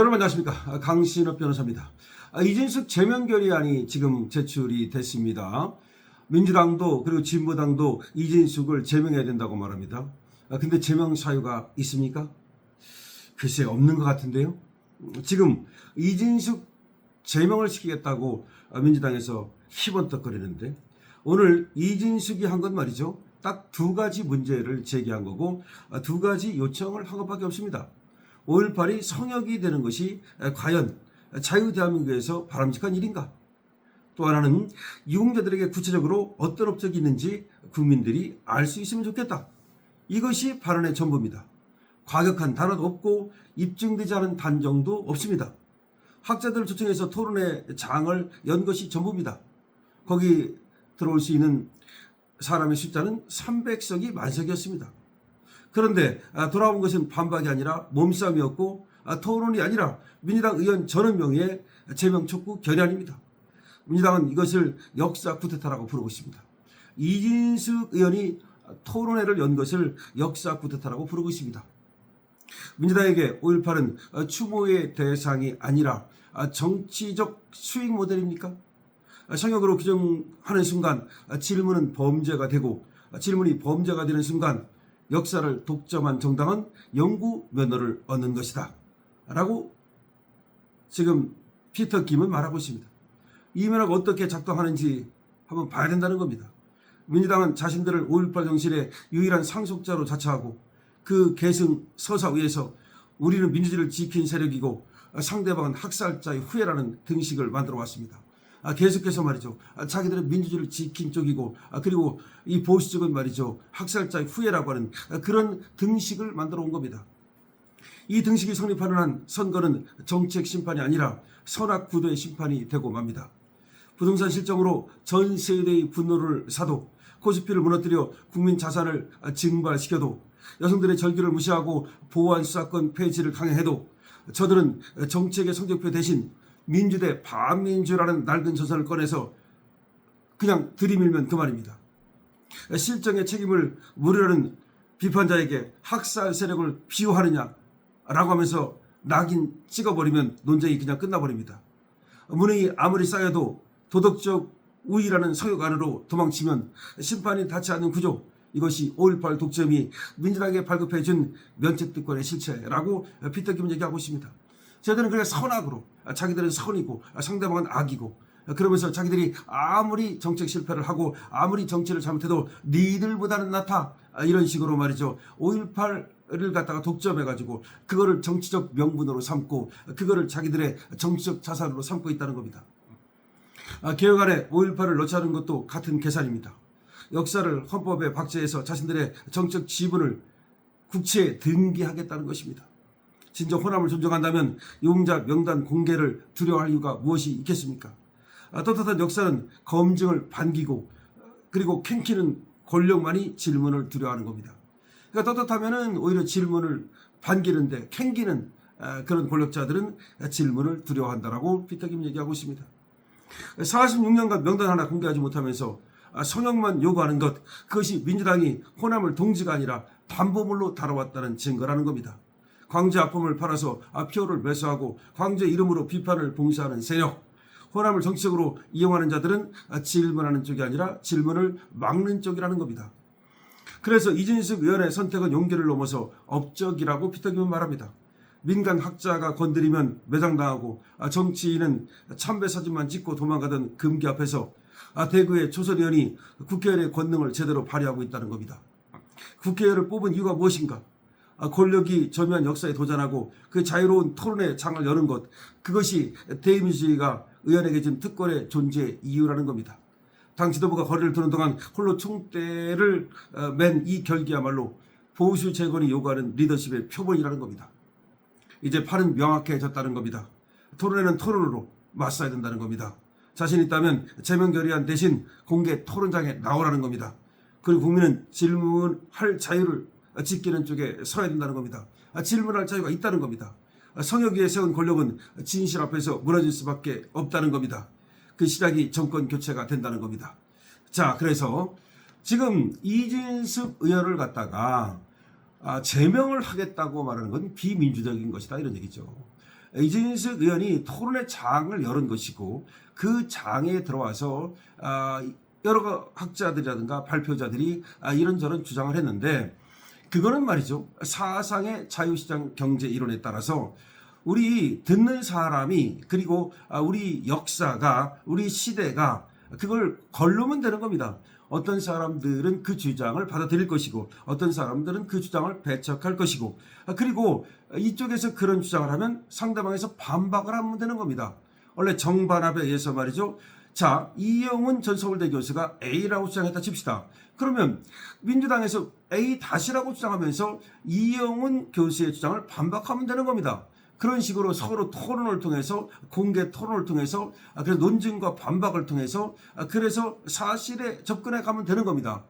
여러분 안녕하십니까. 강신업 변호사입니다. 이진숙 제명 결의안이 지금 제출이 됐습니다. 민주당도 그리고 진보당도 이진숙을 제명해야 된다고 말합니다. 근데 제명 사유가 있습니까? 글쎄 없는 것 같은데요. 지금 이진숙 제명을 시키겠다고 민주당에서 희번떡거리는데 오늘 이진숙이 한 건 말이죠. 딱 두 가지 문제를 제기한 거고 두 가지 요청을 한 것밖에 없습니다. 5.18이 성역이 되는 것이 과연 자유대한민국에서 바람직한 일인가? 또 하나는 유공자들에게 구체적으로 어떤 업적이 있는지 국민들이 알 수 있으면 좋겠다. 이것이 발언의 전부입니다. 과격한 단어도 없고 입증되지 않은 단정도 없습니다. 학자들을 초청해서 토론회 장을 연 것이 전부입니다. 거기 들어올 수 있는 사람의 숫자는 300석이 만석이었습니다. 그런데 돌아온 것은 반박이 아니라 몸싸움이었고 토론이 아니라 민주당 의원 전원 명의의 제명 촉구 결의안입니다. 민주당은 이것을 역사 쿠데타라고 부르고 있습니다. 이진숙 의원이 토론회를 연 것을 역사 쿠데타라고 부르고 있습니다. 민주당에게 5.18은 추모의 대상이 아니라 정치적 수익 모델입니까? 성역으로 규정하는 순간 질문은 범죄가 되고 질문이 범죄가 되는 순간 역사를 독점한 정당은 영구 면허를 얻는 것이다 라고 지금 피터 김은 말하고 있습니다. 이 면허가 어떻게 작동하는지 한번 봐야 된다는 겁니다. 민주당은 자신들을 5.18 정신의 유일한 상속자로 자처하고 그 계승 서사위에서 우리는 민주주의를 지킨 세력이고 상대방은 학살자의 후예라는 등식을 만들어 왔습니다. 계속해서 말이죠. 자기들은 민주주의를 지킨 쪽이고 그리고 이 보수 쪽은 말이죠. 학살자의 후예라고 하는 그런 등식을 만들어 온 겁니다. 이 등식이 성립하는 한 선거는 정책 심판이 아니라 선악구도의 심판이 되고 맙니다. 부동산 실정으로 전 세대의 분노를 사도 코스피를 무너뜨려 국민 자산을 증발시켜도 여성들의 절규를 무시하고 보안 수사권 폐지를 강행해도 저들은 정책의 성적표 대신 민주 대 반민주라는 낡은 전선을 꺼내서 그냥 들이밀면 그만입니다. 실정의 책임을 물으려는 비판자에게 학살 세력을 비호하느냐라고 하면서 낙인 찍어버리면 논쟁이 그냥 끝나버립니다. 무능이 아무리 쌓여도 도덕적 우위라는 성역 안으로 도망치면 심판이 닿지 않는 구조, 이것이 5.18 독점이 민주당에게 발급해준 면책특권의 실체라고 피터 김은 얘기하고 있습니다. 저들은 그냥 선악으로 자기들은 선이고 상대방은 악이고 그러면서 자기들이 아무리 정책 실패를 하고 아무리 정치를 잘못해도 니들보다는 낫다 이런 식으로 말이죠. 5.18을 갖다가 독점해가지고 그거를 정치적 명분으로 삼고 그거를 자기들의 정치적 자산으로 삼고 있다는 겁니다. 개혁안에 5.18을 넣지 않은 것도 같은 계산입니다. 역사를 헌법에 박제해서 자신들의 정책 지분을 국채에 등기하겠다는 것입니다. 진정 호남을 존중한다면 유공자 명단 공개를 두려워할 이유가 무엇이 있겠습니까? 떳떳한 역사는 검증을 반기고 그리고 캥키는 권력만이 질문을 두려워하는 겁니다. 그러니까 떳떳하면은 오히려 질문을 반기는데 캥기는 그런 권력자들은 질문을 두려워한다라고 피터 김 얘기하고 있습니다. 46년간 명단 하나 공개하지 못하면서 성역만 요구하는 것, 그것이 민주당이 호남을 동지가 아니라 담보물로 다뤄왔다는 증거라는 겁니다. 광주 아픔을 팔아서 표를 매수하고 광주 이름으로 비판을 봉사하는 세력, 호남을 정치적으로 이용하는 자들은 질문하는 쪽이 아니라 질문을 막는 쪽이라는 겁니다. 그래서 이진숙 의원의 선택은 용기를 넘어서 업적이라고 피터 김은 말합니다. 민간 학자가 건드리면 매장당하고 정치인은 참배 사진만 찍고 도망가던 금기 앞에서 대구의 초선 의원이 국회의원의 권능을 제대로 발휘하고 있다는 겁니다. 국회의원을 뽑은 이유가 무엇인가? 권력이 점유한 역사에 도전하고 그 자유로운 토론의 장을 여는 것, 그것이 대의민주주의가 의원에게 준 특권의 존재 이유라는 겁니다. 당 지도부가 거리를 두는 동안 홀로 총대를 맨 이 결기야말로 보수 재건이 요구하는 리더십의 표본이라는 겁니다. 이제 판은 명확해졌다는 겁니다. 토론회는 토론으로 맞서야 된다는 겁니다. 자신 있다면 제명 결의안 대신 공개 토론장에 나오라는 겁니다. 그리고 국민은 질문할 자유를 지키는 쪽에 서야 된다는 겁니다. 질문할 자유가 있다는 겁니다. 성역 위에 세운 권력은 진실 앞에서 무너질 수밖에 없다는 겁니다. 그 시작이 정권 교체가 된다는 겁니다. 자, 그래서 지금 이진숙 의원을 갖다가 제명을 하겠다고 말하는 건 비민주적인 것이다 이런 얘기죠. 이진숙 의원이 토론회 장을 열은 것이고 그 장에 들어와서 여러 학자들이라든가 발표자들이 이런저런 주장을 했는데 그거는 말이죠. 사상의 자유시장 경제 이론에 따라서 우리 듣는 사람이 그리고 우리 역사가 우리 시대가 그걸 걸르면 되는 겁니다. 어떤 사람들은 그 주장을 받아들일 것이고 어떤 사람들은 그 주장을 배척할 것이고 그리고 이쪽에서 그런 주장을 하면 상대방에서 반박을 하면 되는 겁니다. 원래 정반합에 의해서 말이죠. 자, 이영훈 전 서울대 교수가 A라고 주장했다 칩시다. 그러면 민주당에서 A-라고 주장하면서 이영훈 교수의 주장을 반박하면 되는 겁니다. 그런 식으로 서로 토론을 통해서 공개 토론을 통해서 그래서 논증과 반박을 통해서 그래서 사실에 접근해 가면 되는 겁니다.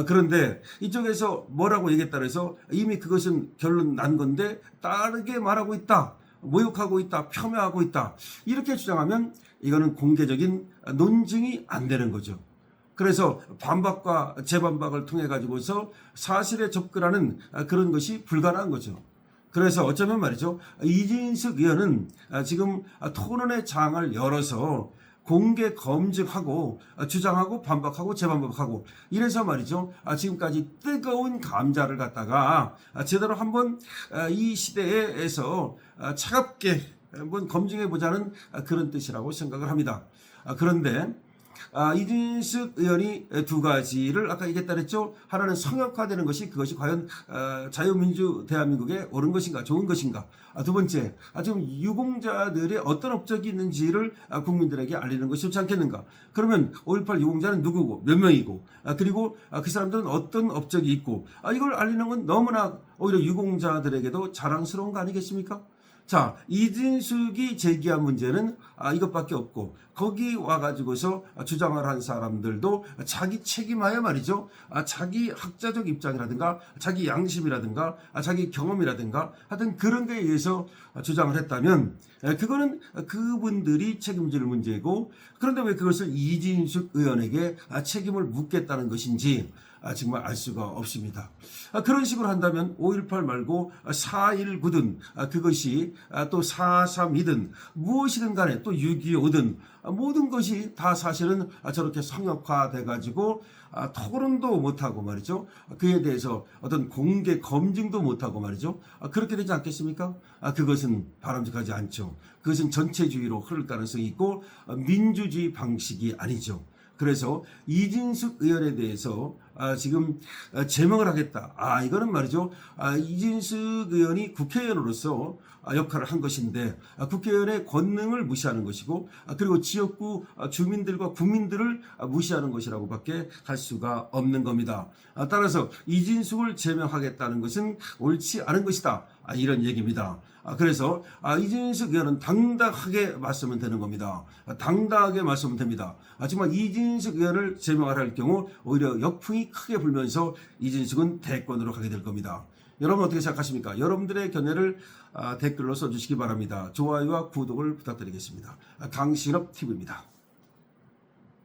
그런데 이쪽에서 뭐라고 얘기했다 그래서 이미 그것은 결론 난 건데 다르게 말하고 있다. 모욕하고 있다. 폄훼하고 있다. 이렇게 주장하면 이거는 공개적인 논증이 안 되는 거죠. 그래서 반박과 재반박을 통해 가지고서 사실에 접근하는 그런 것이 불가능한 거죠. 그래서 어쩌면 말이죠. 이진숙 의원은 지금 토론회 장을 열어서 공개 검증하고 주장하고 반박하고 재반박하고 이래서 말이죠. 지금까지 뜨거운 감자를 갖다가 제대로 한번 이 시대에서 차갑게 한번 검증해 보자는 그런 뜻이라고 생각을 합니다. 그런데 이진숙 의원이 두 가지를 아까 얘기했다 그랬죠. 하나는 성역화되는 것이 그것이 과연 자유민주 대한민국에 옳은 것인가 좋은 것인가. 두 번째 지금 유공자들의 어떤 업적이 있는지를 국민들에게 알리는 것이 좋지 않겠는가. 그러면 5.18 유공자는 누구고 몇 명이고 그리고 그 사람들은 어떤 업적이 있고 이걸 알리는 건 너무나 오히려 유공자들에게도 자랑스러운 거 아니겠습니까? 자, 이진숙이 제기한 문제는 이것밖에 없고 거기 와가지고서 주장을 한 사람들도 자기 책임하에 말이죠. 자기 학자적 입장이라든가 자기 양심이라든가 자기 경험이라든가 하여튼 그런 거에 의해서 주장을 했다면 그거는 그분들이 책임질 문제고 그런데 왜 그것을 이진숙 의원에게 책임을 묻겠다는 것인지 정말 알 수가 없습니다. 그런 식으로 한다면 5.18 말고 4.19든 그것이 또 4.3이든 무엇이든 간에 또 6.25든 모든 것이 다 사실은 저렇게 성역화돼 가지고 토론도 못하고 말이죠. 그에 대해서 어떤 공개 검증도 못하고 말이죠. 그렇게 되지 않겠습니까? 그것은 바람직하지 않죠. 그것은 전체주의로 흐를 가능성이 있고 민주주의 방식이 아니죠. 그래서 이진숙 의원에 대해서 지금 제명을 하겠다. 이거는 말이죠. 이진숙 의원이 국회의원으로서 역할을 한 것인데 국회의원의 권능을 무시하는 것이고 그리고 지역구 주민들과 국민들을 무시하는 것이라고밖에 할 수가 없는 겁니다. 따라서 이진숙을 제명하겠다는 것은 옳지 않은 것이다. 이런 얘기입니다. 그래서 이진숙 의원은 당당하게 맞서면 되는 겁니다. 당당하게 맞서면 됩니다. 하지만 이진숙 의원을 제명할 경우 오히려 역풍이 크게 불면서 이진숙은 대권으로 가게 될 겁니다. 여러분 어떻게 생각하십니까? 여러분들의 견해를 댓글로 써주시기 바랍니다. 좋아요와 구독을 부탁드리겠습니다. 강신업 TV입니다.